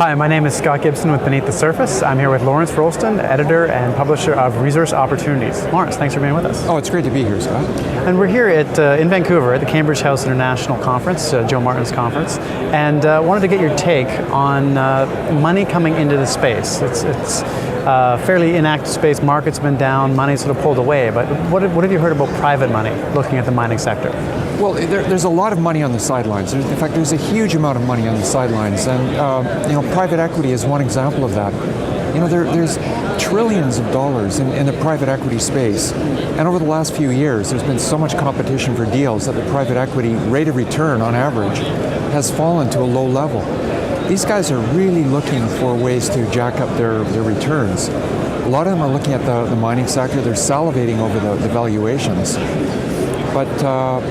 Hi, my name is Scott Gibson with Beneath the Surface. I'm here with Lawrence Roulston, editor and publisher of Resource Opportunities. Lawrence, thanks for being with us. Oh, it's great to be here, Scott. And we're here in Vancouver at the Cambridge House International Conference, Joe Martin's conference, and wanted to get your take on money coming into the space. It's fairly inactive space. Market's been down, money's sort of pulled away. But what have you heard about private money looking at the mining sector? Well, there's a lot of money on the sidelines. In fact, there's a huge amount of money on the sidelines, and private equity is one example of that. There's trillions of dollars in the private equity space, and over the last few years, there's been so much competition for deals that the private equity rate of return, on average, has fallen to a low level. These guys are really looking for ways to jack up their returns. A lot of them are looking at the mining sector. They're salivating over the valuations. But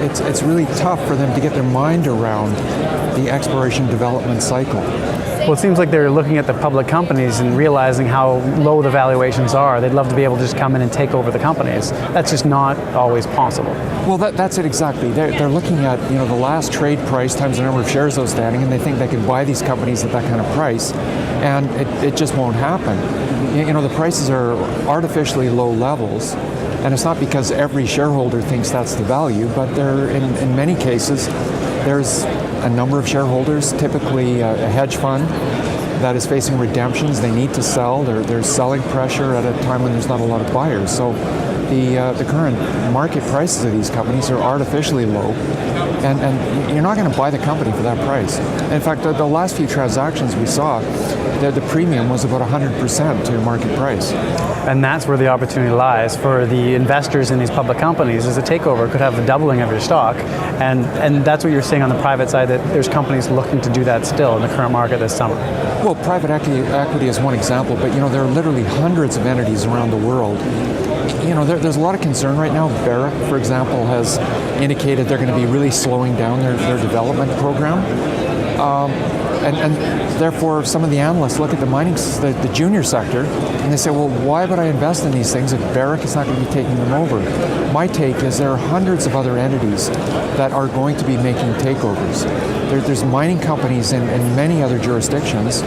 it's really tough for them to get their mind around the exploration development cycle. Well, it seems like they're looking at the public companies and realizing how low the valuations are. They'd love to be able to just come in and take over the companies. That's just not always possible. Well, that's it exactly. They're looking at the last trade price times the number of shares outstanding, and they think they can buy these companies at that kind of price, and it just won't happen. The prices are artificially low levels. And it's not because every shareholder thinks that's the value, but in many cases, there's a number of shareholders, typically a hedge fund, that is facing redemptions. They need to sell. There's selling pressure at a time when there's not a lot of buyers. So the current market prices of these companies are artificially low, and you're not going to buy the company for that price. In fact, the last few transactions we saw, the premium was about 100% to market price. And that's where the opportunity lies for the investors in these public companies. As a takeover could have a doubling of your stock, and that's what you're seeing on the private side, that there's companies looking to do that still in the current market this summer. Well, private equity is one example, but there are literally hundreds of entities around the world. There's a lot of concern right now. Barrick, for example, has indicated they're going to be really slowing down their development program. And therefore, some of the analysts look at the junior sector, and they say, well, why would I invest in these things if Barrick is not going to be taking them over? My take is there are hundreds of other entities that are going to be making takeovers. There's mining companies in many other jurisdictions,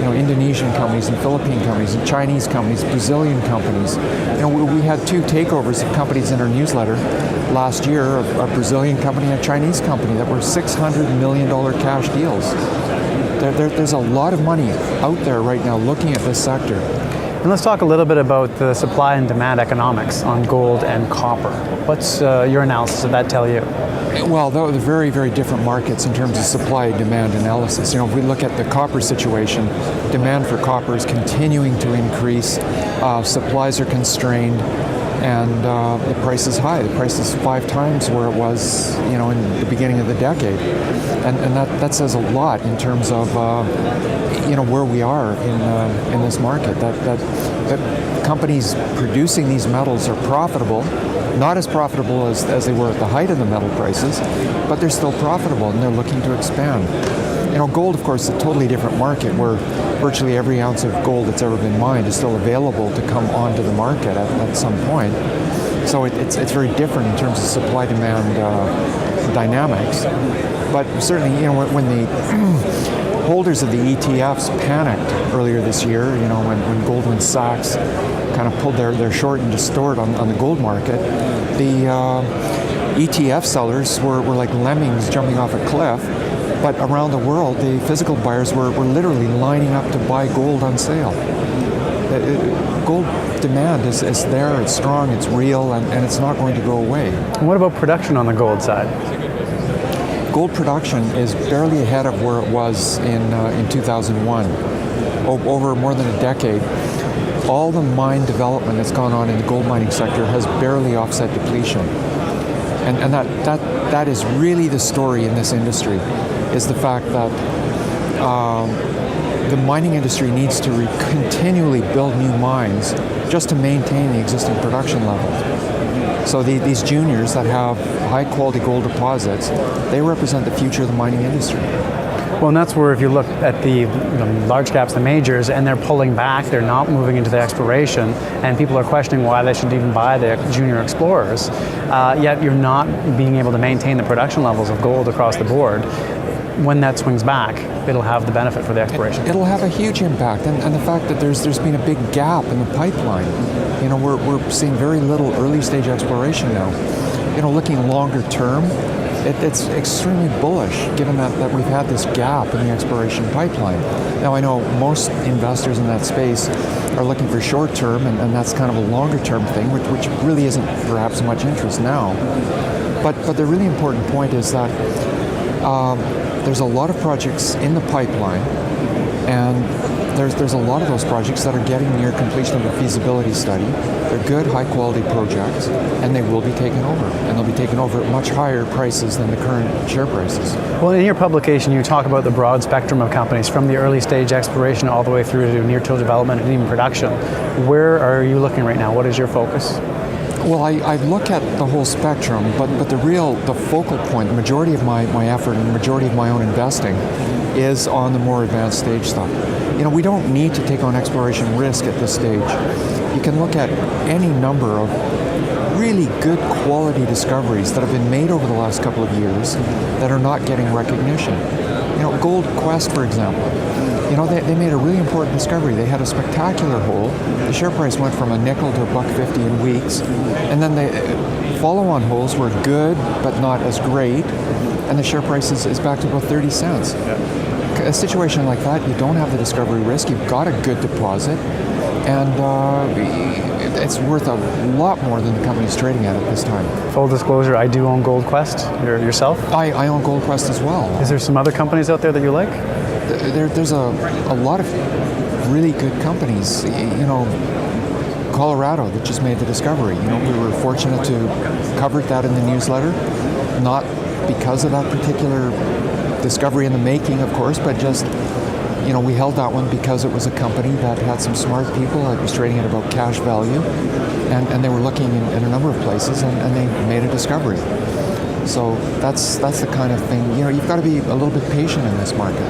Indonesian companies and Philippine companies and Chinese companies, Brazilian companies. We had 2 takeovers of companies in our newsletter last year, a Brazilian company and a Chinese company, that were $600 million cash deals. There's a lot of money out there right now looking at this sector. And let's talk a little bit about the supply and demand economics on gold and copper. What's your analysis of that tell you? Well, they're very, very different markets in terms of supply-demand analysis. If we look at the copper situation, demand for copper is continuing to increase, supplies are constrained, and the price is high. The price is 5 times where it was, in the beginning of the decade, and that says a lot in terms of, where we are in this market. That companies producing these metals are profitable, not as profitable as they were at the height of the metal prices, but they're still profitable and they're looking to expand. Gold, of course, is a totally different market where virtually every ounce of gold that's ever been mined is still available to come onto the market at some point. So it's very different in terms of supply-demand dynamics. But certainly, when the holders of the ETFs panicked earlier this year, when Goldman Sachs kind of pulled their short and distort on the gold market, the ETF sellers were like lemmings jumping off a cliff. But around the world, the physical buyers were literally lining up to buy gold on sale. Gold demand is there, it's strong, it's real, and it's not going to go away. And what about production on the gold side? Gold production is barely ahead of where it was in 2001. Over more than a decade, all the mine development that's gone on in the gold mining sector has barely offset depletion. And that is really the story in this industry, is the fact that the mining industry needs to continually build new mines just to maintain the existing production level. So these juniors that have high-quality gold deposits, they represent the future of the mining industry. Well, and that's where if you look at the large caps, the majors, and they're pulling back, they're not moving into the exploration, and people are questioning why they should even buy the junior explorers, yet you're not being able to maintain the production levels of gold across the board. when that swings back, it'll have the benefit for the exploration. It'll have a huge impact, and the fact that there's been a big gap in the pipeline. You know, we're seeing very little early stage exploration now. You know, looking longer term, it's extremely bullish given that we've had this gap in the exploration pipeline. Now I know most investors in that space are looking for short term, and that's kind of a longer term thing, which really isn't perhaps much interest now. But the really important point is that there's a lot of projects in the pipeline, and there's a lot of those projects that are getting near completion of a feasibility study. They're good, high-quality projects, and they will be taken over. And they'll be taken over at much higher prices than the current share prices. Well, in your publication, you talk about the broad spectrum of companies, from the early stage exploration all the way through to near-till development and even production. Where are you looking right now? What is your focus? Well, I look at the whole spectrum, but the focal point, the majority of my effort and the majority of my own investing is on the more advanced stage stuff. You know, we don't need to take on exploration risk at this stage. You can look at any number of really good quality discoveries that have been made over the last couple of years that are not getting recognition. You know, GoldQuest, for example. You know, they made a really important discovery. They had a spectacular hole. The share price went from a nickel to $1.50 in weeks. And then the follow-on holes were good, but not as great. And the share price is back to about 30 cents. A situation like that, you don't have the discovery risk. You've got a good deposit. And it's worth a lot more than the company's trading at this time. Full disclosure, I do own GoldQuest. Yourself? I own GoldQuest as well. Is there some other companies out there that you like? There's a lot of really good companies. You know, Colorado that just made the discovery. You know, we were fortunate to cover that in the newsletter, not because of that particular discovery in the making, of course, but just, you know, we held that one because it was a company that had some smart people. It was trading at about cash value, and they were looking in a number of places, and they made a discovery. So that's the kind of thing, you know, you've got to be a little bit patient in this market.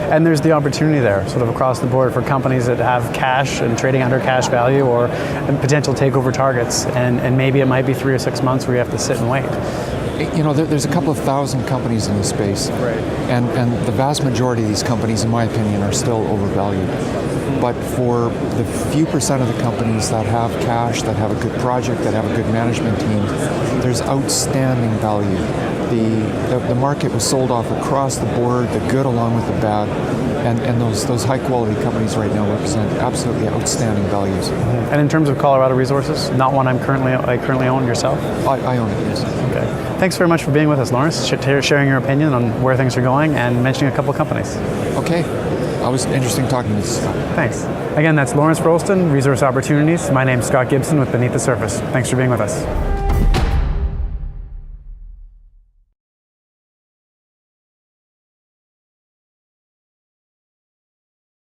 And there's the opportunity there, sort of across the board, for companies that have cash and trading under cash value, or potential takeover targets, and maybe it might be 3 or 6 months where you have to sit and wait. You know, there's a couple of thousand companies in this space, right. and the vast majority of these companies, in my opinion, are still overvalued. But for the few percent of the companies that have cash, that have a good project, that have a good management team, there's outstanding value. The market was sold off across the board, the good along with the bad, and those high quality companies right now represent absolutely outstanding values. Mm-hmm. And in terms of Colorado Resources, not one I currently own yourself? I own it, yes. Okay. Thanks very much for being with us, Lawrence, sharing your opinion on where things are going and mentioning a couple of companies. Okay. It was interesting talking to you. Thanks. Again, that's Lawrence Roulston, Resource Opportunities. My name's Scott Gibson with Beneath the Surface. Thanks for being with us.